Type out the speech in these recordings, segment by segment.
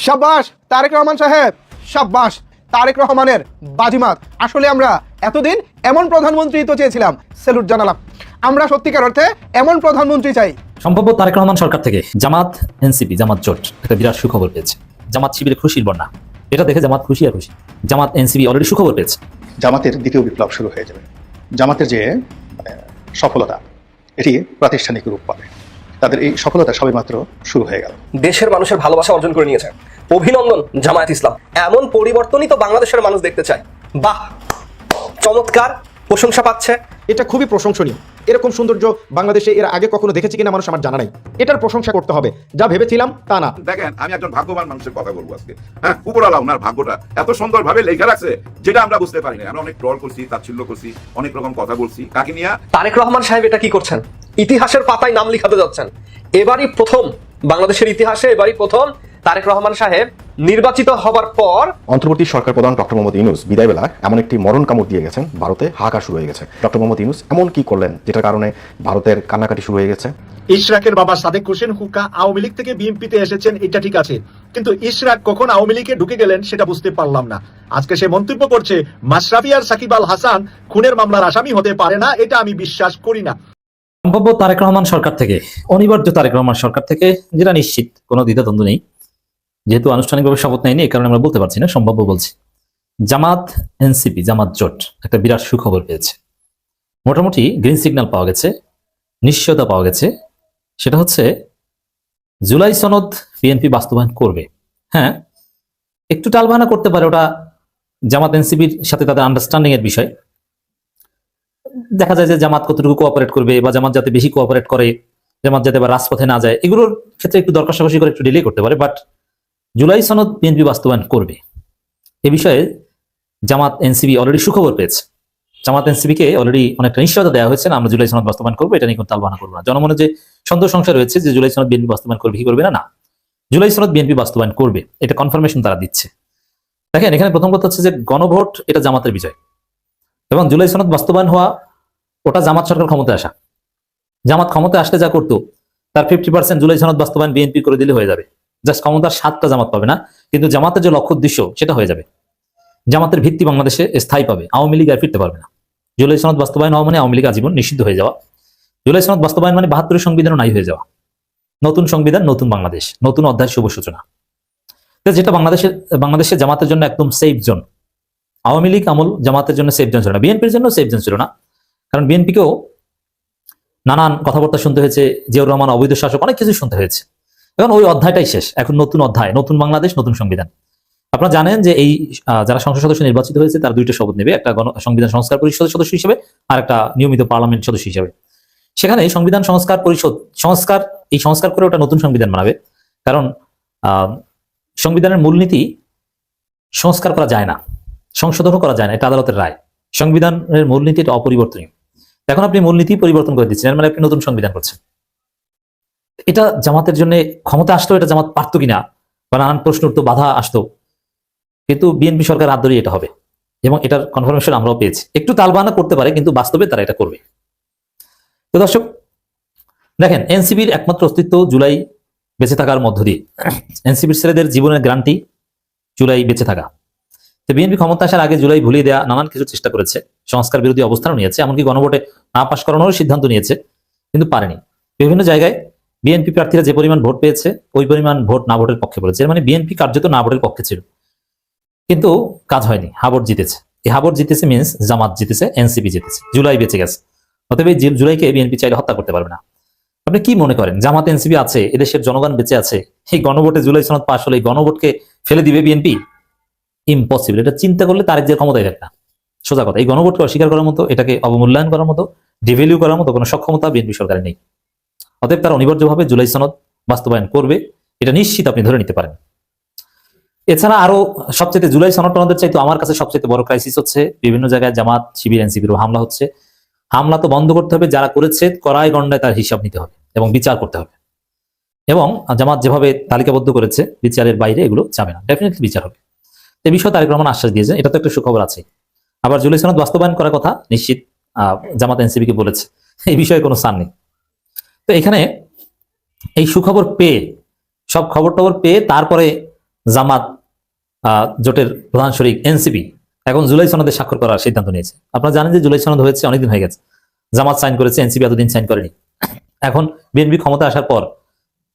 শাবাশ তারেক রহমান সাহেব, শাবাশ তারেক রহমানের বাজিমাত। আসলে আমরা এতদিন এমন প্রধানমন্ত্রী তো চেয়েছিলাম, স্যালুট জানালাম। আমরা সত্যিকার অর্থে এমন প্রধানমন্ত্রী চাই। সম্ভব তারেক রহমান সরকার থেকে জামাত এনসিপি জামাত জোট একটা বিরাট সুখবর পেয়েছে। জামাত শিবিরে খুশির বন্যা, এটা দেখে জামাত খুশি আর খুশি। জামাত এনসিপি অলরেডি সুখবর পেয়েছে। জামাতের দ্বিতীয় বিপ্লব শুরু হয়ে যাবে। জামাতের যে সফলতা, এটি প্রাতিষ্ঠানিক রূপ পাবে। তাদের এই সফলতা সবেমাত্র শুরু হয়ে গেল। দেশের মানুষের ভালোবাসা অর্জন করে নিয়েছে। অভিনন্দন জামায়াত ইসলাম। এমন পরিবর্তনই তো বাংলাদেশের মানুষ দেখতে চায়। বাহ, চমৎকার, প্রশংসা পাচ্ছে। এটা খুবই প্রশংসনীয়। এরকম সৌন্দর্য বাংলাদেশে এর আগে কখনো দেখেছি কিনা মানুষ আমার জানা নাই। এটার প্রশংসা করতে হবে। যা ভেবেছিলাম তা না। দেখেন, আমি একজন ভাগ্যবান মানুষের কথা বলবো আজকে। হ্যাঁ, উপরওয়ালা ওনার ভাগ্যটা এত সুন্দরভাবে লেখা রাখছে যেটা আমরা বুঝতে পারি না। আমরা অনেক ট্রল করছি, তাচ্ছিল্য করছি, অনেক রকম কথা বলছি। কাকে নিয়ে? তারেক রহমান সাহেব এটা কি করছেন? ইতিহাসের পাতায় নাম লিখাতে যাচ্ছেন। এবারই প্রথম বাংলাদেশের ইতিহাসে, এবারই প্রথম তারেক রহমান সাহেব নির্বাচিত হবার পর অন্তর্বর্তী সরকার প্রধান ডক্টর মোহাম্মদ ইউনূস বিদায়বেলা এমন একটি মরণ কামড় দিয়ে গেছেন, ভারতে হাহাকার শুরু হয়ে গেছে। ডক্টর মোহাম্মদ ইউনূস এমন কি করলেন যেটার কারণে ভারতের কান্নাকাটি শুরু হয়ে গেছে? ইশরাকের বাবা সাদেক হোসেন হুক্কা আওয়ামী লীগ থেকে বিএনপিতে এসেছেন, এটা ঠিক আছে, কিন্তু ইশরাক কখন আওয়ামী লীগে ঢুকে গেলেন সেটা বুঝতে পারলাম না। আজকে সে মন্তব্য করছে মাশরাফি আর সাকিব আল হাসান খুনের মামলার আসামি হতে পারে না, এটা আমি বিশ্বাস করি না। সম্ভব তারেক রহমান সরকার থেকে, অনিবার্য তারেক রহমান সরকার থেকে, যেটা নিশ্চিত, কোনো দ্বিধাদ্বন্দ্ব নেই। যেহেতু আনুষ্ঠানিকভাবে শপথ নেয়নি, এই কারণে আমরা বলতে পারছি না, সম্ভাব্য বলছি। জামাত এনসিপি জামাত জোট একটা বিরাট সুখবর পেয়েছে। মোটামুটি গ্রিন সিগন্যাল পাওয়া গেছে, নিশ্চয়তা পাওয়া গেছে। সেটা হচ্ছে জুলাই সনদ বিএনপি বাস্তবায়ন করবে। হ্যাঁ, একটু টালবাহানা করতে পারে, ওটা জামাত এনসিপির সাথে তাদের আন্ডারস্ট্যান্ডিং এর বিষয়। দেখা যায় যে জামাত কতটুকু কোঅপারেট করবে, বা জামাত যাতে বেশি কোঅপারেট করে, জামাত যাতে বা রাজপথে না যায়, এগুলোর ক্ষেত্রে একটু দর কষাকষি করে একটু ডিলে করতে পারে। বাট জুলাই সনদ বিএনপি বাস্তবায়ন করবে, এ বিষয়ে জামাত এনসিপি অলরেডি সুখবর পেয়েছে। জামাত এনসিপিকে অলরেডি অনেকটা নিশ্চয়তা দেওয়া হয়েছে, আমরা জুলাই সনদ বাস্তবায়ন করবো, এটা নিয়ে কোনো তালবাহানা করবো না। জনমনে যে সন্দেহ সংশয় রয়েছে যে জুলাই সনদ বিএনপি বাস্তবায়ন করবে কি করবে না, জুলাই সনদ বিএনপি বাস্তবায়ন করবে, এটা কনফার্মেশন তারা দিচ্ছে। দেখেন, এখানে প্রথম কথা হচ্ছে যে গণভোট এটা জামাতের বিজয়, এবং জুলাই সনদ বাস্তবায়ন হওয়া ওটা জামাত সরকার ক্ষমতায় আসা। জামাত ক্ষমতায় আসলে যা করতো তার 50% জুলাই সনদ বাস্তবায়ন বিএনপি করে দিলে হয়ে যাবে। জাস্ট ক্ষমতার 7টা জামাত পাবে না, কিন্তু জামাতের যে লক্ষ্য উদ্দেশ্য সেটা হয়ে যাবে। জামাতের ভিত্তি বাংলাদেশে স্থায়ী পাবে, আওয়ামী লীগ আর ফিরতে পারবে না। জুলাই সনদ বাস্তবায়ন হওয়া মানে আওয়ামী লীগ আজীবন নিষিদ্ধ হয়ে যাওয়া। জুলাই সনদ বাস্তবায়ন মানে 72 সংবিধানও নাই হয়ে যাওয়া। নতুন সংবিধান, নতুন বাংলাদেশ, নতুন অধ্যায়, শুভ সূচনা। যেটা বাংলাদেশে জামাতের জন্য একদম সেফ জোন। আওয়ামী লীগ আমল জামাতের জন্য সেফ জোন ছিল না, বিএনপির জন্য সেফ জোন ছিল না। কারণ বিএনপিকেও নানান কথাবার্তা শুনতে হয়েছে, জিয়াউর রহমান অবৈধ শাসক, অনেক কিছু শুনতে হয়েছে। এখন ওই অধ্যায়টাই শেষ, এখন নতুন অধ্যায়, নতুন বাংলাদেশ, নতুন সংবিধান। আপনারা জানেন যে এই যারা সংসদ সদস্য নির্বাচিত হয়েছে তার 2টা শপথ নেবে, একটা সংবিধান সংস্কার পরিষদের সদস্য হিসেবে আর একটা নিয়মিত পার্লামেন্ট সদস্য হিসেবে। সেখানে সংবিধান সংস্কার পরিষদ সংস্কার করে ওটা নতুন সংবিধান বানাবে। কারণ সংবিধানের মূলনীতি সংস্কার করা যায় না, সংশোধনও করা যায় না, এটা আদালতের রায়। সংবিধানের মূলনীতি এটা অপরিবর্তনীয়। এখন আপনি মূলনীতি পরিবর্তন করে দিচ্ছেন, মানে আপনি নতুন সংবিধান করছেন। এটা জামাতের জন্য ক্ষমতা আসতো, এটা জামাত পারতো কিনা, বা নানান প্রশ্ন উঠতো, বাধা আসতো, কিন্তু বিএনপি সরকার হাত ধরেই এটা হবে, এবং এটার কনফার্মেশন আমরাও পেয়েছি। একটু তালবাহানা করতে পারে, কিন্তু বাস্তবে তারা এটা করবে। তো দর্শক দেখেন, এনসিপির একমাত্র অস্তিত্ব জুলাই বেঁচে থাকার মধ্য দিয়ে। এনসিপির ছেলেদের জীবনের গ্যারান্টি জুলাই বেঁচে থাকা। তো বিএনপি ক্ষমতা আসার আগে জুলাই ভুলিয়ে দেওয়া নানান কিছু চেষ্টা করেছে, সংস্কার বিরোধী অবস্থানও নিয়েছে, এমনকি গণভোটে না পাশ করানোর সিদ্ধান্ত নিয়েছে, কিন্তু পারেনি। বিভিন্ন জায়গায় বিএনপি প্রার্থীরা যে পরিমাণ ভোট পেয়েছে ওই পরিমাণ ভোট না ভোটের পক্ষে পড়েছে, মানে বিএনপি কার্যত না ভোটের পক্ষে ছিল, কিন্তু কাজ হয়নি, হাবট জিতেছে। এই হাবট জিতেছে মিনস জামাত জিতেছে, এনসিপি জিতেছে, জুলাই বেঁচে গেছে। অতএব এই জুলাইকে বিএনপি চাইলে হত্যা করতে পারবে না। আপনি কি মনে করেন, জামাত এনসিপি আছে, এদেশের জনগণ বেঁচে আছে, এই গণভোটে জুলাই সনদ পাশ হলে এই গণভোটকে ফেলে দিবে বিএনপি? ইম্পসিবল। এটা চিন্তা করলে তারেক যে ক্ষমতায় দেখ না, সোজা কথা। এই গণভোটকে অস্বীকার করার মতো, এটাকে অবমূল্যায়ন করার মতো, ডিভ্যালু করার মতো কোনো সক্ষমতা বিএনপি সরকারের নেই। অতএব তারা অনিবার্যভাবে জুলাই সনদ বাস্তবায়ন করবে, এটা নিশ্চিত আপনি ধরে নিতে পারেন। এছাড়া আরো সবচেয়ে জুলাই সনদের চাইতে আমার কাছে সবচেয়ে বড় ক্রাইসিস হচ্ছে বিভিন্ন জায়গায় জামাত শিবির এনসিপির হামলা হচ্ছে। হামলা তো বন্ধ করতে হবে, যারা করেছে কড়াই গণ্ডায় তার হিসাব নিতে হবে এবং বিচার করতে হবে। এবং জামাত যেভাবে তালিকাবদ্ধ করেছে, বিচারের বাইরে এগুলো যাবে না, ডেফিনেটলি বিচার হবে। এই বিষয়ে তারেক রহমান আশ্বাস দিয়েছে, এটা তো একটা সুখবর আছে। আবার জুলাই সনদ বাস্তবায়ন করার কথা নিশ্চিত জামাত এনসিপিকে বলেছে, এই বিষয়ে কোনো সান নেই। তো এখানে এই সুখবর পেয়ে, সব খবর টবর পেয়ে তারপরে জামাত জোটের প্রধান শরিক এনসিপি এখন জুলাই সনদে স্বাক্ষর করার সিদ্ধান্ত নিয়েছে। আপনারা জানেন যে জুলাই সনদ হয়েছে অনেকদিন হয়ে গেছে, জামাত সাইন করেছে, এনসিপি এতদিন সাইন করেনি। এখন বিএনপি ক্ষমতা আসার পর,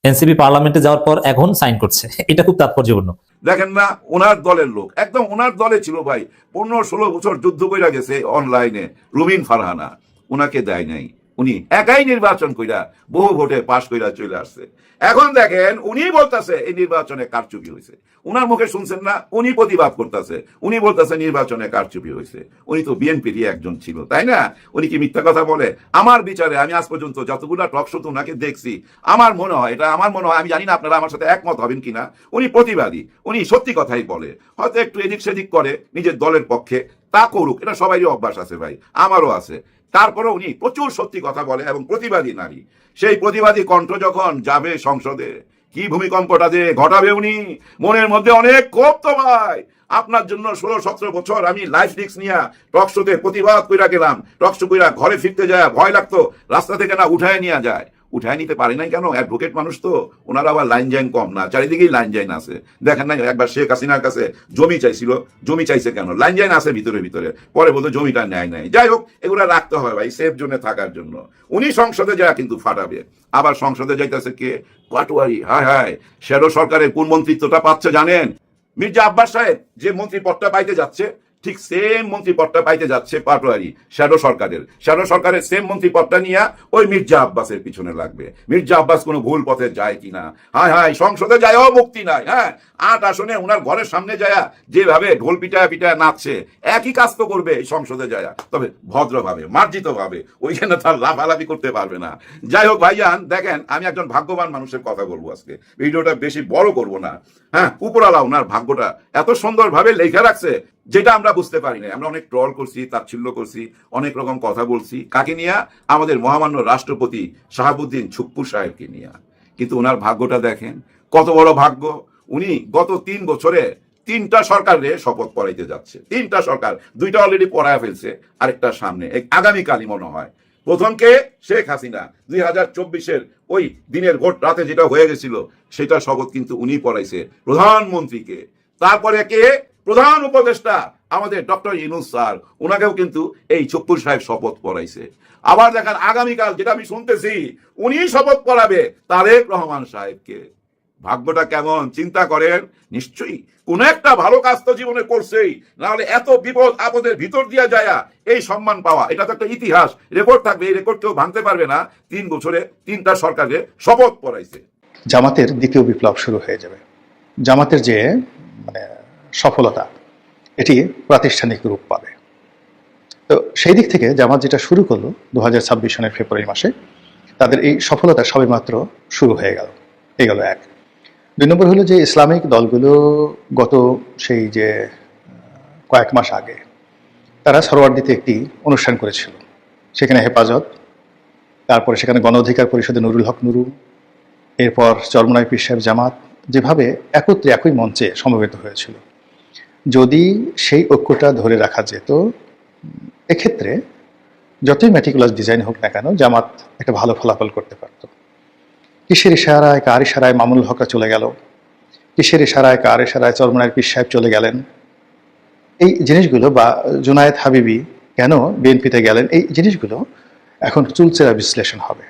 এনসিপি পার্লামেন্টে যাওয়ার পর এখন সাইন করছে, এটা খুব তাৎপর্যপূর্ণ। দেখেন না, ওনার দলের লোক, একদম ওনার দলে ছিল ভাই, 15-16 বছর যুদ্ধ কইরা গেছে অনলাইনে, রুবিন ফারহানা, উনাকে দেয় নাই, উনি একাই নির্বাচন কইরা বহু ভোটে পাশ কইরা চলে আসছে। এখন দেখেন উনি বলতেছে এই নির্বাচনে কারচুপি হয়েছে, উনার মুখে শুনছেন না, উনি প্রতিবাদ করতেছে, উনি বলতেছে নির্বাচনে কারচুপি হয়েছে। উনি তো বিএনপিরই একজন ছিল, তাই না? উনি কি মিথ্যা কথা বলে? আমার বিচারে আমি আজ পর্যন্ত যতগুলা টক শো ওনাকে দেখছি, আমার মনে হয়, এটা আমার মনে হয়, আমি জানি না আপনারা আমার সাথে একমত হবেন কিনা, উনি প্রতিবাদী, উনি সত্যি কথাই বলে, হয়তো একটু এদিক সেদিক করে নিজের দলের পক্ষে, তা করুক, এটা সবারই অভ্যাস আছে ভাই, আমারও আছে। তারপরে উনি প্রচুর সত্যি কথা বলে এবং প্রতিবাদী নারী। সেই প্রতিবাদী কণ্ঠ যখন যাবে সংসদে, কি ভূমিকম্পটা যে ঘটাবে উনি, মনের মধ্যে অনেক ক্ষোভ তো ভাই। আপনার জন্য 16-17 বছর আমি লাইফ রিস্ক নিয়ে টকশোতে প্রতিবাদ কইরা গেলাম, টকশো কইরা ঘরে ফিরতে যায় ভয় লাগতো, রাস্তা থেকে না উঠায় নিয়ে যায়, উঠায় নিতে পারে নাই কেন? অ্যাডভোকেট মানুষ তো, ওনারা আবার লাইন জাইন কম না, চারিদিকেই লাইন জাইন আছে। দেখেন নাই একবার শেখ হাসিনার কাছে জমি চাইছিল, জমি চাইছে কেন? লাইন জাইন আছে ভিতরে ভিতরে, পরে বলতো জমিটা নেয় নাই। যাই হোক, এগুলা রাখতে হয় ভাই সেফ জোনে থাকার জন্য। উনি সংসদে যায় কিন্তু ফাটাবে, আবার সংসদে যাইতেছে কে? পাটোয়ারি। হায় হায়, শ্যাডো সরকারের কোন মন্ত্রিত্বটা পাচ্ছে জানেন? মির্জা আব্বাস সাহেব যে মন্ত্রী পদটা পাইতে যাচ্ছে, ঠিক সেম মন্ত্রী পদটা পাইতে যাচ্ছে পাটোয়ারি, শ্যাডো সরকারের সেম মন্ত্রী পদটা নিয়ে ওই মির্জা আব্বাসের পিছনে লাগবে। মির্জা আব্বাস কোনো ভুল পথে যায় কিনা? হায় হায়, সংসদে যায়ও মুক্তি নাই। হ্যাঁ, 8 আসনে ওনার ঘরের সামনে যায় যেভাবে ঢোল পিটায় পিটায় নাচছে, একই কাজ তো করবে এই সংসদে যায়, তবে ভদ্রভাবে, মার্জিত ভাবে, ওইখানে তার লাফালাফি করতে পারবে না। যাই হোক ভাইজান, দেখেন আমি একজন ভাগ্যবান মানুষের কথা বলবো আজকে, ভিডিওটা বেশি বড় করব না। হ্যাঁ, উপরওয়ালা ওনার ভাগ্যটা এত সুন্দরভাবে লেখা রাখছে যেটা আমরা বুঝতে পারি না। আমরা অনেক ট্রল করছি, তাচ্ছিল্য করছি, অনেক রকম কথা বলছি, কাকে নিয়ে? আমাদের মহামান্য রাষ্ট্রপতি শাহাবুদ্দিন ছুপ্পু সাহেবকে নিয়ে। কিন্তু ওনার ভাগ্যটা দেখেন কত বড় ভাগ্য। উনি গত 3 বছরে 3টা সরকারে শপথ পড়াইতে যাচ্ছে, 3টা সরকার, 2টা অলরেডি পড়ায় ফেলছে, আরেকটা সামনে, আগামীকালই মনে হয়। প্রথমকে শেখ হাসিনা 2024-এর ওই দিনের ভোট রাতে যেটা হয়ে গেছিল, সেটা শপথ কিন্তু উনি পড়াইছে প্রধানমন্ত্রীকে। তারপরে কে? প্রধান উপদেষ্টা আমাদের ডক্টর ইউনূস স্যার, ওনাকেও কিন্তু এই ছুপ্পুর সাহেব শপথ পড়াইছে। আবার দেখেন আগামীকাল যেটা আমি শুনতেছি, উনি শপথ পড়াবে তারেক রহমান সাহেবকে। ভাগ্যটা কেমন চিন্তা করেন। নিশ্চয়ই কোন একটা ভালো কাজ তো জীবনে করছেই, না হলে এত বিপদ আপদের ভিতর দিয়া যায় এই সম্মান পাওয়া, এটা তো একটা ইতিহাস, রেকর্ড থাকবে, এই রেকর্ড কেউ ভাঙতে পারবে না। 3 বছরে 3টা সরকারে শপথ পড়াইছে। জামাতের দ্বিতীয় বিপ্লব শুরু হয়ে যাবে। জামাতের যে সফলতা, এটি প্রাতিষ্ঠানিক রূপ পাবে। তো সেই দিক থেকে জামাত যেটা শুরু করলো 2026 সনের ফেব্রুয়ারি মাসে, তাদের এই সফলতা সবেমাত্র শুরু হয়ে গেল। এই গেল 1। 2 নম্বর হলো যে ইসলামিক দলগুলো গত সেই যে কয়েক মাস আগে তারা সরোয়ার্দিতে একটি অনুষ্ঠান করেছিল, সেখানে হেফাজত, তারপরে সেখানে গণ অধিকার পরিষদে নুরুল হক নুরু, এরপর চরমনাই পীর সাহেব জামাত যেভাবে একত্রে একই মঞ্চে সমবেত হয়েছিল, যদি সেই ঐক্যটা ধরে রাখা যেত, এক্ষেত্রে যতই ম্যাটিকুলাস ডিজাইন হোক না কেন জামাত একটা ভালো ফলাফল করতে পারত। কিসের ইশারায় কার ইশারায় মামুনুল হকরা চলে গেল, কিসের ইশারায় কার ইশারায় চরমনাই পীর সাহেব চলে গেলেন, এই জিনিসগুলো, বা জুনায়েদ হাবিবি কেন বিএনপিতে গেলেন, এই জিনিসগুলো এখন চুলচেরা বিশ্লেষণ হবে।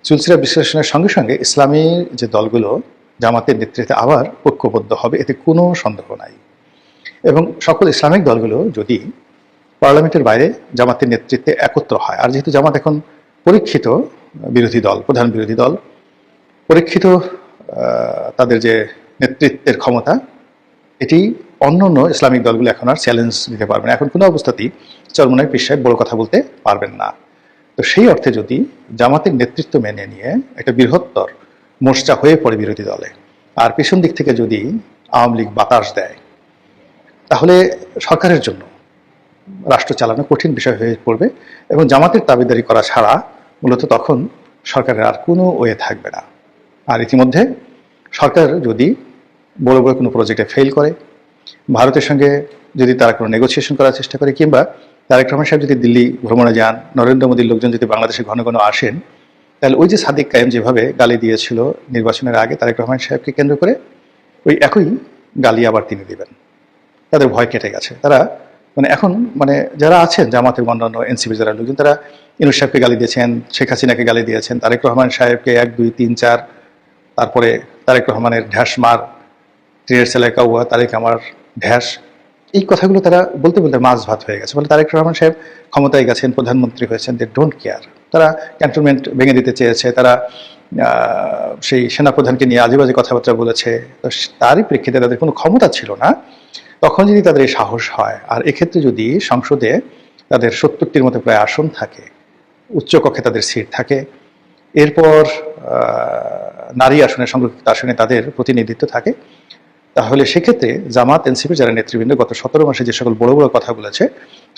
চুলচেরা বিশ্লেষণের সঙ্গে সঙ্গে ইসলামী যে দলগুলো জামাতের নেতৃত্বে আবার ঐক্যবদ্ধ হবে, এতে কোনো সন্দেহ নাই। এবং সকল ইসলামিক দলগুলো যদি পার্লামেন্টের বাইরে জামাতের নেতৃত্বে একত্র হয়, আর যেহেতু জামাত এখন পরীক্ষিত বিরোধী দল, প্রধান বিরোধী দল, পরীক্ষিত তাদের যে নেতৃত্বের ক্ষমতা, এটি অন্যান্য ইসলামিক দলগুলো এখন আর চ্যালেঞ্জ দিতে পারবে না। এখন কোনো অবস্থাতেই চরমনাই পীর সাহেব বড় কথা বলতে পারবেন না। তো সেই অর্থে যদি জামাতের নেতৃত্ব মেনে নিয়ে একটা বৃহত্তর মোর্চা হয়ে পড়ে বিরোধী দলে, আর পেছন দিক থেকে যদি আওয়ামী লীগ বাতাস দেয়, তাহলে সরকারের জন্য রাষ্ট্র চালানো কঠিন বিষয় হয়ে পড়বে এবং জামাতের দাবিদারি করা ছাড়া মূলত তখন সরকারের আর কোনো ওয়ে থাকবে না। আর ইতিমধ্যে সরকার যদি বড় বড় কোনো প্রজেক্টে ফেল করে, ভারতের সঙ্গে যদি তারা কোনো নেগোসিয়েশন করার চেষ্টা করে, কিংবা তারেক রহমান সাহেব যদি দিল্লি ভ্রমণে যান, নরেন্দ্র মোদীর লোকজন যদি বাংলাদেশে ঘন ঘন আসেন, তাহলে ওই যে সাদিক কায়েম যেভাবে গালি দিয়েছিল নির্বাচনের আগে তারেক রহমান সাহেবকে কেন্দ্র করে, ওই একই গালি আবার তিনি দিবেন। তাদের ভয় কেটে গেছে। তারা মানে এখন মানে যারা আছেন জামাতের অন্যান্য এনসিপি যারা লোকজন, তারা ইউনূস সাহেবকে গালি দিয়েছেন, শেখ হাসিনাকে গালি দিয়েছেন, তারেক রহমান সাহেবকে 1, 2, 3, 4, তারপরে তারেক রহমানের ঢ্যাস মার, তীরের ছেলে কাউয়া, তারেক আমার ঢ্যাস, এই কথাগুলো তারা বলতে বলতে মাছ ভাত হয়ে গেছে। বলে তারেক রহমান সাহেব ক্ষমতায় গেছেন, প্রধানমন্ত্রী হয়েছেন, দে ডোন্ট কেয়ার। তারা ক্যান্টনমেন্ট ভেঙে দিতে চেয়েছে, তারা সেই সেনাপ্রধানকে নিয়ে আজে বাজে কথাবার্তা বলেছে। তো তারই প্রেক্ষিতে তাদের কোনো ক্ষমতা ছিল না। তখন যদি তাদের এই সাহস হয়, আর এক্ষেত্রে যদি সংসদে তাদের 70টির মতো প্রায় আসন থাকে, উচ্চকক্ষে তাদের সিট থাকে, এরপর নারী আসনে, সংরক্ষিত আসনে তাদের প্রতিনিধিত্ব থাকে, তাহলে সেক্ষেত্রে জামাত এনসিপির যারা নেতৃবৃন্দ গত 17 মাসে যে সকল বড় বড় কথা বলেছে,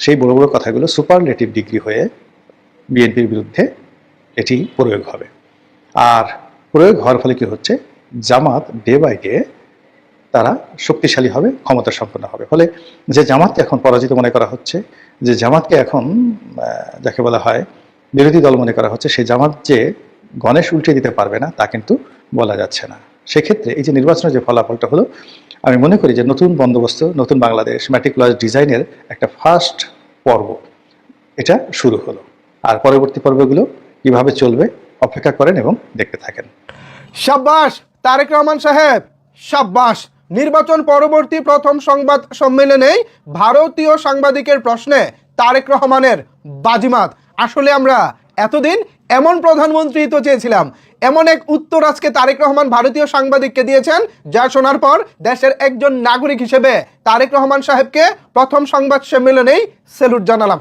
সেই বড় বড় কথাগুলো সুপারলেটিভ ডিগ্রি হয়ে বিএনপির বিরুদ্ধে এটি প্রয়োগ হবে। আর প্রয়োগ হওয়ার ফলে কি হচ্ছে, জামাত ডে বাই ডে তারা শক্তিশালী হবে, ক্ষমতা সম্পন্ন হবে। ফলে যে জামাতকে এখন পরাজিত মনে করা হচ্ছে, যে জামাতকে এখন যাকে বলা হয় বিরোধী দল মনে করা হচ্ছে, সেই জামাত যে গণেশ উল্টে দিতে পারবে না তা কিন্তু বলা যাচ্ছে না। সেক্ষেত্রে এই যে নির্বাচনের যে ফলাফলটা হলো, আমি মনে করি যে নতুন বন্দোবস্ত, নতুন বাংলাদেশ, ম্যাটিকুলাস ডিজাইনের একটা ফার্স্ট পর্ব এটা শুরু হলো। আর পরবর্তী পর্বগুলো কিভাবে চলবে অপেক্ষা করেন এবং দেখতে থাকেন। সাব্বাস তারেক রহমান সাহেব, সাব্বাস। নির্বাচন পরবর্তী প্রথম সংবাদ সম্মেলনেই ভারতীয় সাংবাদিকের প্রশ্নে তারেক রহমানের বাজিমাত। আসলে আমরা এতদিন এমন প্রধানমন্ত্রী তো চেয়েছিলাম, এমন এক উত্তর আজকে তারেক রহমান ভারতীয় সাংবাদিককে দিয়েছেন, যা শোনার পর দেশের একজন নাগরিক হিসেবে তারেক রহমান সাহেবকে প্রথম সংবাদ সম্মেলনেই স্যালুট জানালাম।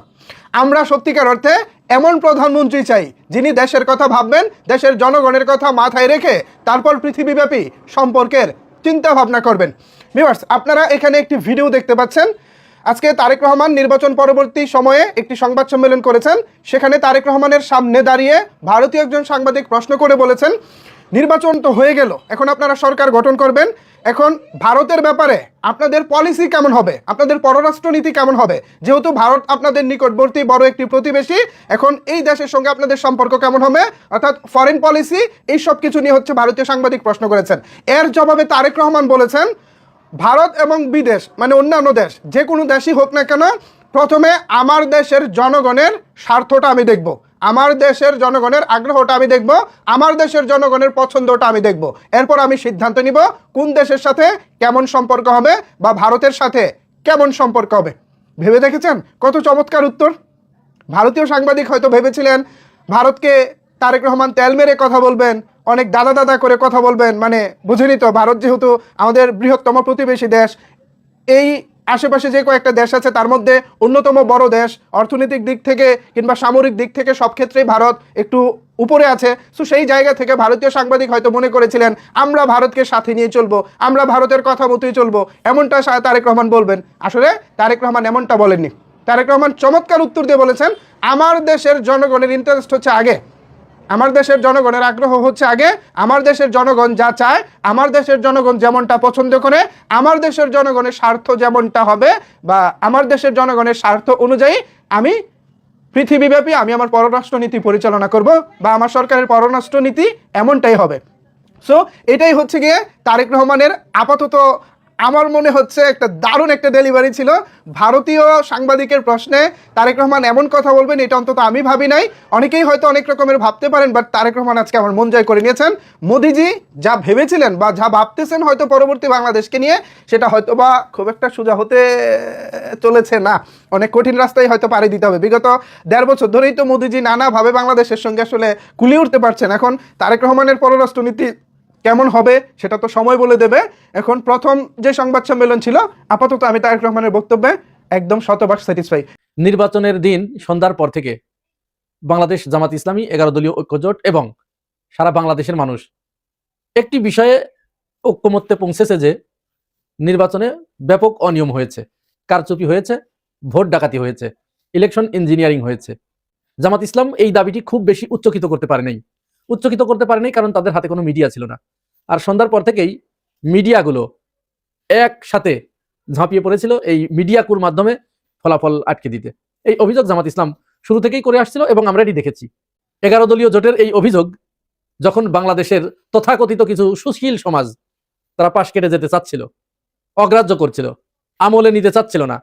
আমরা সত্যিকার অর্থে এমন প্রধানমন্ত্রী চাই, যিনি দেশের কথা ভাববেন, দেশের জনগণের কথা মাথায় রেখে তারপর পৃথিবীব্যাপী সম্পর্কের চিন্তা ভাবনা করবেন। ভিউয়ার্স, আপনারা এখানে একটি ভিডিও দেখতে পাচ্ছেন। আজকে তারেক রহমান নির্বাচন পরবর্তী সময়ে একটি সংবাদ সম্মেলন করেছেন। সেখানে তারেক রহমানের সামনে দাঁড়িয়ে ভারতীয় একজন সাংবাদিক প্রশ্ন করে বলেছেন, নির্বাচন তো হয়ে গেল, এখন আপনারা সরকার গঠন করবেন, এখন ভারতের ব্যাপারে আপনাদের পলিসি কেমন হবে, আপনাদের পররাষ্ট্রনীতি কেমন হবে, যেহেতু ভারত আপনাদের নিকটবর্তী বড় একটি প্রতিবেশী, এখন এই দেশের সঙ্গে আপনাদের সম্পর্ক কেমন হবে, অর্থাৎ ফরেন পলিসি, এই সব কিছু নিয়ে হচ্ছে ভারতীয় সাংবাদিক প্রশ্ন করেছেন। এর জবাবে তারেক রহমান বলেছেন, ভারত এবং বিদেশ মানে অন্যান্য দেশ, যে কোনো দেশই হোক না কেন, প্রথমে আমার দেশের জনগণের স্বার্থটা আমি দেখব, আমার দেশের জনগণের আগ্রহটা আমি দেখব, আমার দেশের জনগণের পছন্দটা আমি দেখব, এরপর আমি সিদ্ধান্ত নিব কোন দেশের সাথে কেমন সম্পর্ক হবে বা ভারতের সাথে কেমন সম্পর্ক হবে। ভেবে দেখেছেন কত চমৎকার উত্তর? ভারতীয় সাংবাদিক হয়তো ভেবেছিলেন ভারতকে তারেক রহমান তেল মেরে কথা বলবেন, অনেক দাদা দাদা করে কথা বলবেন, মানে বুঝেনি তো, ভারত যেহেতু আমাদের বৃহত্তম প্রতিবেশী দেশ, এই আশেপাশে যে কয়েকটা দেশ আছে তার মধ্যে অন্যতম বড় দেশ, অর্থনৈতিক দিক থেকে কিংবা সামরিক দিক থেকে সব ক্ষেত্রেই ভারত একটু উপরে আছে। সো সেই জায়গা থেকে ভারতীয় সাংবাদিক হয়তো মনে করেছিলেন আমরা ভারতকে সাথে নিয়ে চলবো, আমরা ভারতের কথা মতোই চলবো, এমনটা তারেক রহমান বলবেন। আসলে তারেক রহমান এমনটা বলেননি। তারেক রহমান চমৎকার উত্তর দিয়ে বলেছেন, আমার দেশের জনগণের ইন্টারেস্ট হচ্ছে আগে, আমার দেশের জনগণের আগ্রহ হচ্ছে আগে, আমার দেশের জনগণ যা চায়, আমার দেশের জনগণ যেমনটা পছন্দ করে, আমার দেশের জনগণের স্বার্থ যেমনটা হবে বা আমার দেশের জনগণের স্বার্থ অনুযায়ী আমি পৃথিবীব্যাপী আমি আমার পররাষ্ট্রনীতি পরিচালনা করব বা আমার সরকারের পররাষ্ট্রনীতি এমনটাই হবে। সো এটাই হচ্ছে গিয়ে তারেক রহমানের আপাতত আমার মনে হচ্ছে একটা দারুণ একটা ডেলিভারি ছিল। ভারতীয় সাংবাদিকের প্রশ্নে তারেক রহমান এমন কথা বলবেন এটা অন্তত আমি ভাবি নাই। অনেকেই হয়তো অনেক রকমের ভাবতে পারেন, বাট তারেক রহমান আজকে আমার মন জয় করে নিয়েছেন। মোদিজি যা ভেবেছিলেন বা যা ভাবতেছেন হয়তো পরবর্তী বাংলাদেশকে নিয়ে, সেটা হয়তো বা খুব একটা সোজা হতে চলেছে না, অনেক কঠিন রাস্তায় হয়তো পাড়ি দিতে হবে। বিগত 1.5 বছর ধরেই তো মোদিজি নানাভাবে বাংলাদেশের সঙ্গে আসলে কুলিয়ে উঠতে পারছেন। এখন তারেক রহমানের পররাষ্ট্রনীতি কেমন হবে সেটা তো সময় বলে দেবে। এখন প্রথম যে সংবাদ সম্মেলন ছিল, আপাতত আমি তারেক রহমানের বক্তব্যে একদম 100% স্যাটিসফাই। নির্বাচনের দিন সন্ধ্যার পর থেকে বাংলাদেশ জামাত ইসলামী 11 দলীয় ঐক্যজোট এবং সারা বাংলাদেশের মানুষ একটি বিষয়ে ঐক্যমত্যে পৌঁছেছে যে নির্বাচনে ব্যাপক অনিয়ম হয়েছে, কারচুপি হয়েছে, ভোট ডাকাতি হয়েছে, ইলেকশন ইঞ্জিনিয়ারিং হয়েছে। জামাত ইসলাম এই দাবিটি খুব বেশি উচ্চকিত করতে পারে নাই কারণ তাদের হাতে কোনো মিডিয়া ছিল না। আর সন্ধ্যার পর থেকেই মিডিয়াগুলো একসাথে ঝাঁপিয়ে পড়েছিল এই মিডিয়াকুর মাধ্যমে ফলাফল আটকে দিতে। এই অভিযোগ জামাত ইসলাম শুরু থেকেই করে আসছিল এবং আমরা এটি দেখেছি। 11 দলীয় জোটের এই অভিযোগ যখন বাংলাদেশের তথাকথিত কিছু সুশীল সমাজ তারা পাশ কেটে যেতে চাচ্ছিল, অগ্রাহ্য করছিল, আমলে নিতে চাচ্ছিল না,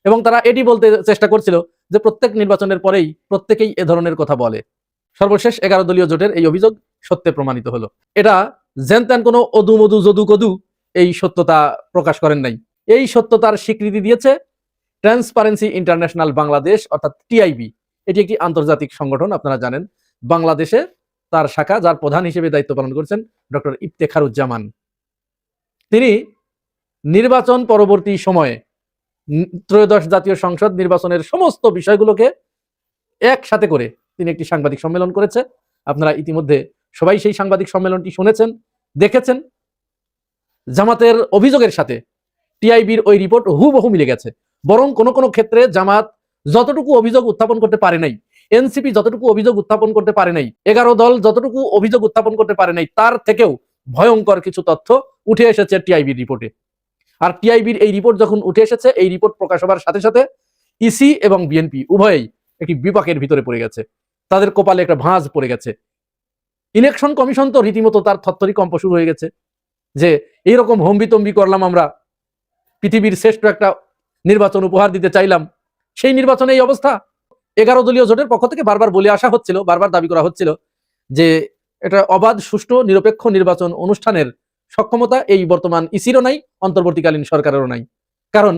এবং তারা এটি বলতে চেষ্টা করছিল যে প্রত্যেক নির্বাচনের পরেই প্রত্যেকেই এ ধরনের কথা বলে। সর্বশেষ 11 দলীয় জোটের এই অভিযোগ সত্যে প্রমাণিত হলো। এটা জেনতেন কোনো অদুমধু যদুকদু এই সত্যতা প্রকাশ করেন নাই। এই সত্যতার স্বীকৃতি দিয়েছে ট্রান্সপারেন্সি ইন্টারন্যাশনাল বাংলাদেশ, অর্থাৎ টিআইবি। এটি একটি আন্তর্জাতিক সংগঠন, আপনারা জানেন। বাংলাদেশে তার শাখা, যার প্রধান হিসেবে দায়িত্ব পালন করছেন ডক্টর ইফতেখারুজ্জামান। তিনি নির্বাচন পরবর্তী সময়ে ত্রয়োদশ জাতীয় সংসদ নির্বাচনের সমস্ত বিষয়গুলোকে একসাথে করে তিনি একটি সাংবাদিক সম্মেলন করেছে। আপনারা ইতিমধ্যে সবাই সেই সাংবাদিক সম্মেলনটি শুনেছেন, দেখেছেন। জামাতের অভিযোগের সাথে টিআইবির ওই রিপোর্ট হুবহু মিলে গেছে। বরং কোনো কোনো ক্ষেত্রে জামাত যতটুকু অভিযোগ উত্থাপন করতে পারে নাই, এনসিপি যতটুকু অভিযোগ উত্থাপন করতে পারে নাই, 11 দল যতটুকু অভিযোগ উত্থাপন করতে পারে নাই, তার থেকেও ভয়ঙ্কর কিছু তথ্য উঠে এসেছে টিআইবির রিপোর্টে। আর টিআইবির এই রিপোর্ট যখন উঠে এসেছে, এই রিপোর্ট প্রকাশ হবার সাথে সাথে ইসি এবং বিএনপি উভয়েই একটি বিপাকের ভিতরে পড়ে গেছে। তাদের কপালে একটা ভাঁজ পড়ে গেছে। ইলেকশন কমিশন তো রীতিমতো তার থরথরি কম্প শুরু হয়ে গেছে যে এইরকম হম্বিতম্বি করলাম, আমরা পৃথিবীর শ্রেষ্ঠ একটা নির্বাচন উপহার দিতে চাইলাম, সেই নির্বাচনে এই অবস্থা। 11 দলীয় জোটের পক্ষ থেকে বারবার বলে আসা হচ্ছিল, বারবার দাবি করা হচ্ছিল যে এটা অবাধ, সুষ্ঠু, নিরপেক্ষ নির্বাচন অনুষ্ঠানের সক্ষমতা এই বর্তমান ইসিরও নাই, অন্তর্বর্তীকালীন সরকারেরও নাই। কারণ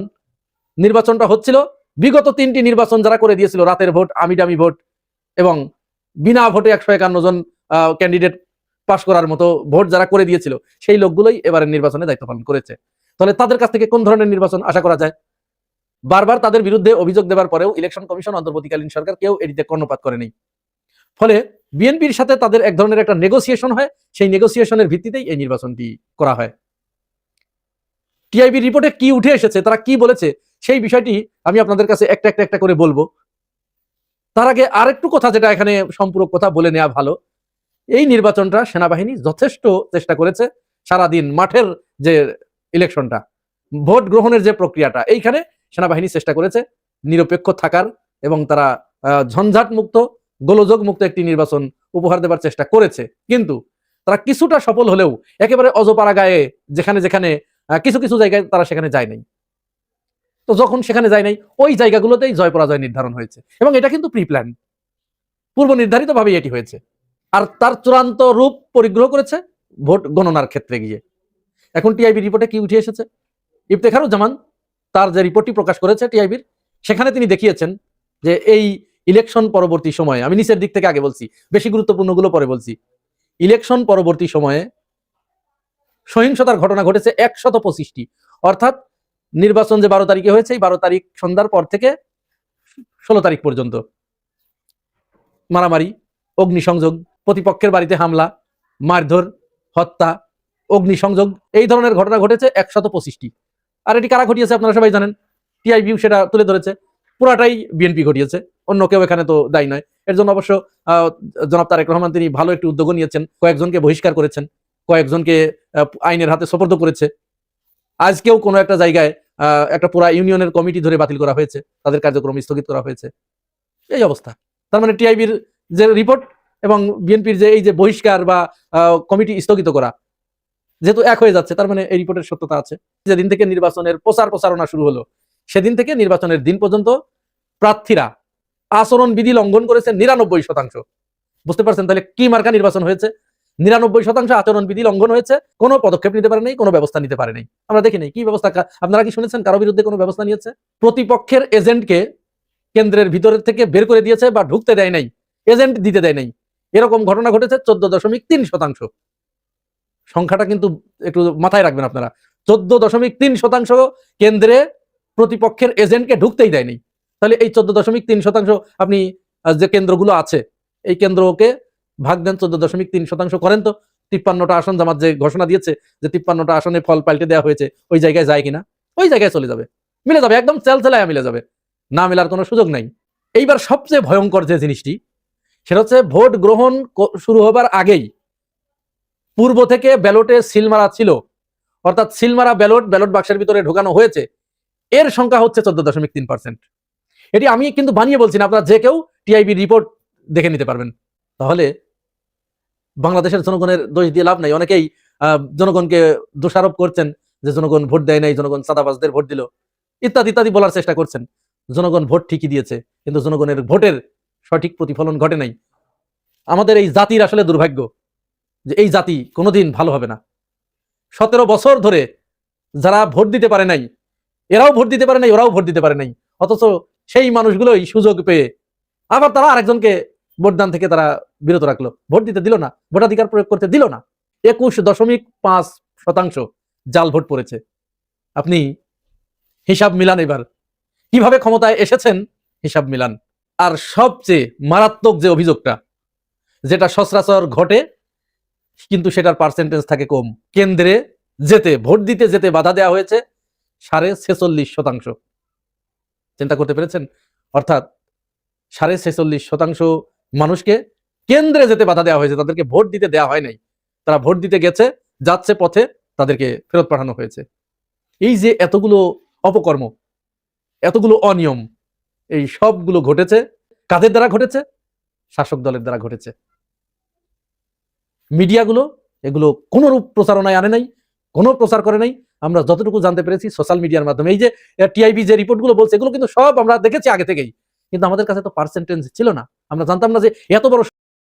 নির্বাচনটা হচ্ছিল বিগত 3টি নির্বাচন যারা করে দিয়েছিল, রাতের ভোট, আমিডামি ভোট এবং বিনা ভোটে 151 জন ক্যান্ডিডেট পাশ করার মতো ভোট যারা করে দিয়েছিল, সেই লোকগুলোই এবারের নির্বাচনে দায়িত্ব পালন করেছে। তাহলে তাদের কাছ থেকে কোন ধরনের নির্বাচন আশা করা যায়? বারবার তাদের বিরুদ্ধে অভিযোগ দেওয়ার পরেও ইলেকশন কমিশন, অন্তর্বর্তীকালীন সরকার কেউ এটিতে কর্ণপাত করেনি। ফলে বিএনপির সাথে তাদের এক ধরনের একটা নেগোসিয়েশন হয়, সেই নেগোসিয়েশনের ভিত্তিতেই এই নির্বাচনটি করা হয়। টিআইবি রিপোর্টে কি উঠে এসেছে, তারা কি বলেছে, সেই বিষয়টি আমি আপনাদের কাছে একটা করে বলবো। তার আগে আরেকটু কথা, যেটা এখানে সম্পূরক কথা বলে নেওয়া ভালো। এই নির্বাচনটা সেনাবাহিনী যথেষ্ট চেষ্টা করেছে। সারাদিন মাঠের যে ইলেকশনটা, ভোট গ্রহণের যে প্রক্রিয়াটা, এইখানে সেনাবাহিনী চেষ্টা করেছে নিরপেক্ষ থাকার, এবং তারা ঝঞ্ঝাট মুক্ত, গোলযোগ মুক্ত একটি নির্বাচন উপহার দেবার চেষ্টা করেছে। কিন্তু তারা কিছুটা সফল হলেও একেবারে অজপাড়া গায়ে যেখানে যেখানে কিছু কিছু জায়গায় তারা সেখানে যায় নাই। তো যখন সেখানে যায় নাই, ওই জায়গাগুলোতেই জয় পরাজয় নির্ধারণ হয়েছে, এবং এটা কিন্তু প্রি প্ল্যান, পূর্ব নির্ধারিত ভাবেই এটি হয়েছে। আর তার চূড়ান্ত রূপ পরিগ্রহ করেছে ভোট গণনার ক্ষেত্রে গিয়ে। এখন টিআইবি রিপোর্টে কি উঠে এসেছে? ইফতেখারুজ্জামান তার যে রিপোর্টটি প্রকাশ করেছে টিআইবির, সেখানে তিনি দেখিয়েছেন যে এই ইলেকশন পরবর্তী সময়ে, আমি নিচের দিক থেকে আগে বলছি, বেশি গুরুত্বপূর্ণগুলো পরে বলছি। ইলেকশন পরবর্তী সময়ে সহিংসতার ঘটনা ঘটেছে 125টি। অর্থাৎ নির্বাচন যে 12 তারিখে হয়েছে, এই 12 তারিখ সন্ধ্যার পর থেকে 16 তারিখ পর্যন্ত মারামারি, অগ্নিসংযোগ, প্রতিপক্ষের বাড়িতে হামলা, মারধর, হত্যা, অগ্নিসংযোগ, এই ধরনের ঘটনা ঘটেছে 125টি। আর এটি কারা ঘটিয়েছে আপনারা সবাই জানেন। টিআইবি সেটা তুলে ধরেছে, পুরাটাই বিএনপি ঘটিয়েছে, অন্য কেউ এখানে তো দায়ী নয়। এর জন্য অবশ্য জনাব তারেক রহমান তিনি ভালো একটি উদ্যোগ নিয়েছেন, কয়েকজনকে বহিষ্কার করেছেন, কয়েকজনকে আইনের হাতে সোপর্দ করেছে। আজকেও কোনো একটা জায়গায় একটা পুরা ইউনিয়নের কমিটি ধরে বাতিল করা হয়েছে, তাদের কার্যক্রম স্থগিত করা হয়েছে। এই অবস্থা। তার মানে টিআইবির যে রিপোর্ট এবং বিএনপির যে এই যে বহিষ্কার বা কমিটি স্থগিত করা, যেহেতু এক হয়ে যাচ্ছে, তার মানে এই রিপোর্টের সত্যতা আছে। যেদিন থেকে নির্বাচনের প্রচারণা শুরু হলো, সেদিন থেকে নির্বাচনের দিন পর্যন্ত প্রার্থীরা আচরণ বিধি লঙ্ঘন করেছে 99%। বুঝতে পারছেন তাহলে কি মার্কা নির্বাচন হয়েছে? 99% আচরণ বিধি লঙ্ঘন হয়েছে, কোনো পদক্ষেপ নিতে পারে নাই, কোনো ব্যবস্থা নিতে পারে নাই। আমরা দেখি নাই কি ব্যবস্থা, আপনারা কি শুনেছেন কারো বিরুদ্ধে কোনো ব্যবস্থা নিয়েছে? প্রতিপক্ষের এজেন্টকে কেন্দ্রের ভিতরের থেকে বের করে দিয়েছে বা ঢুকতে দেয় নাই, এজেন্ট দিতে দেয় নাই, এরকম ঘটনা ঘটেছে 14.3%। সংখ্যাটা কিন্তু একটু মাথায় রাখবেন আপনারা। 14.3% কেন্দ্রে প্রতিপক্ষের এজেন্টকে ঢুকতেই দেয়নি। তাহলে এই 14.3% আপনি যে কেন্দ্রগুলো আছে, এই কেন্দ্রকে ভাগ দেন, 14.3% করেন তো। 53টা আসন জামাত যে ঘোষণা দিয়েছে যে 53টা আসনে ফল পাল্টে দেওয়া হয়েছে, ওই জায়গায় যায় কিনা? ওই জায়গায় চলে যাবে, মিলে যাবে, একদম চেলচেলায় মিলে যাবে, না মেলার কোনো সুযোগ নাই। এইবার সবচেয়ে ভয়ঙ্কর যে জিনিসটি, সেটা হচ্ছে ভোট গ্রহণ শুরু হবার আগেই পূর্ব থেকে ব্যালটে সিল মারা ছিল, অর্থাৎ সিল মারা ব্যালট বাক্সের ভিতরে ঢোকানো হয়েছে, এর সংখ্যা হচ্ছে 14.3%। এটি আমি কিন্তু বানিয়ে বলছি না, আপনারা যে কেউ টিআইবি রিপোর্ট দেখে নিতে পারবেন। তাহলে বাংলাদেশের জনগণের দোষ দিয়ে লাভ নাই। অনেকেই জনগণকে দোষারোপ করছেন যে জনগণ ভোট দেয় নাই, জনগণ চাঁদাবাজদের ভোট দিল, ইত্যাদি ইত্যাদি বলার চেষ্টা করছেন। জনগণ ভোট ঠিকই দিয়েছে, কিন্তু জনগণের ভোটের সঠিক প্রতিফলন ঘটে নাই। আমাদের এই জাতির আসলে দুর্ভাগ্য যে এই জাতি কোনোদিন ভালো হবে না। 17 বছর ধরে যারা ভোট দিতে পারে নাই, এরাও ভোট দিতে পারে নাই, ওরাও ভোট দিতে পারে নাই, অথচ সেই মানুষগুলোই সুযোগ পেয়ে আবার তারা আরেকজনকে ভোটদান থেকে তারা বিরত রাখলো, ভোট দিতে দিল না, ভোটাধিকার প্রয়োগ করতে দিল না। 21.5% জাল ভোট পড়েছে। আপনি হিসাব মিলান, এবার কিভাবে ক্ষমতায় এসেছেন হিসাব মিলান। আর সবচেয়ে মারাত্মক যে অভিযোগটা, যেটা সচরাচর ঘটে কিন্তু সেটার পার্সেন্টেজ থাকে কম, কেন্দ্রে যেতে, ভোট দিতে যেতে বাধা দেওয়া হয়েছে 46.5%। চিন্তা করতে পেরেছেন? অর্থাৎ 46.5% মানুষকে কেন্দ্রে যেতে বাধা দেওয়া হয়েছে, তাদেরকে ভোট দিতে দেওয়া হয় নাই। তারা ভোট দিতে গেছে, যাচ্ছে পথে, তাদেরকে ফেরত পাঠানো হয়েছে। এই যে এতগুলো অপকর্ম, এতগুলো অনিয়ম, এই সবগুলো ঘটেছে কাদের দ্বারা ঘটেছে? শাসক দলের দ্বারা ঘটেছে। মিডিয়াগুলো এগুলো কোনরূপ প্রচারণায় আনে নাই, কোনো প্রচার করে নাই। আমরা যতটুকু জানতে পেরেছি সোশ্যাল মিডিয়ার মাধ্যমে, এই যে টিআইবি যে রিপোর্টগুলো বলছে, এগুলো কিন্তু সব আমরা দেখেছি আগে থেকেই, কিন্তু আমাদের কাছে তো পার্সেন্টেজ ছিল না। আমরা জানতাম না যে এত বড়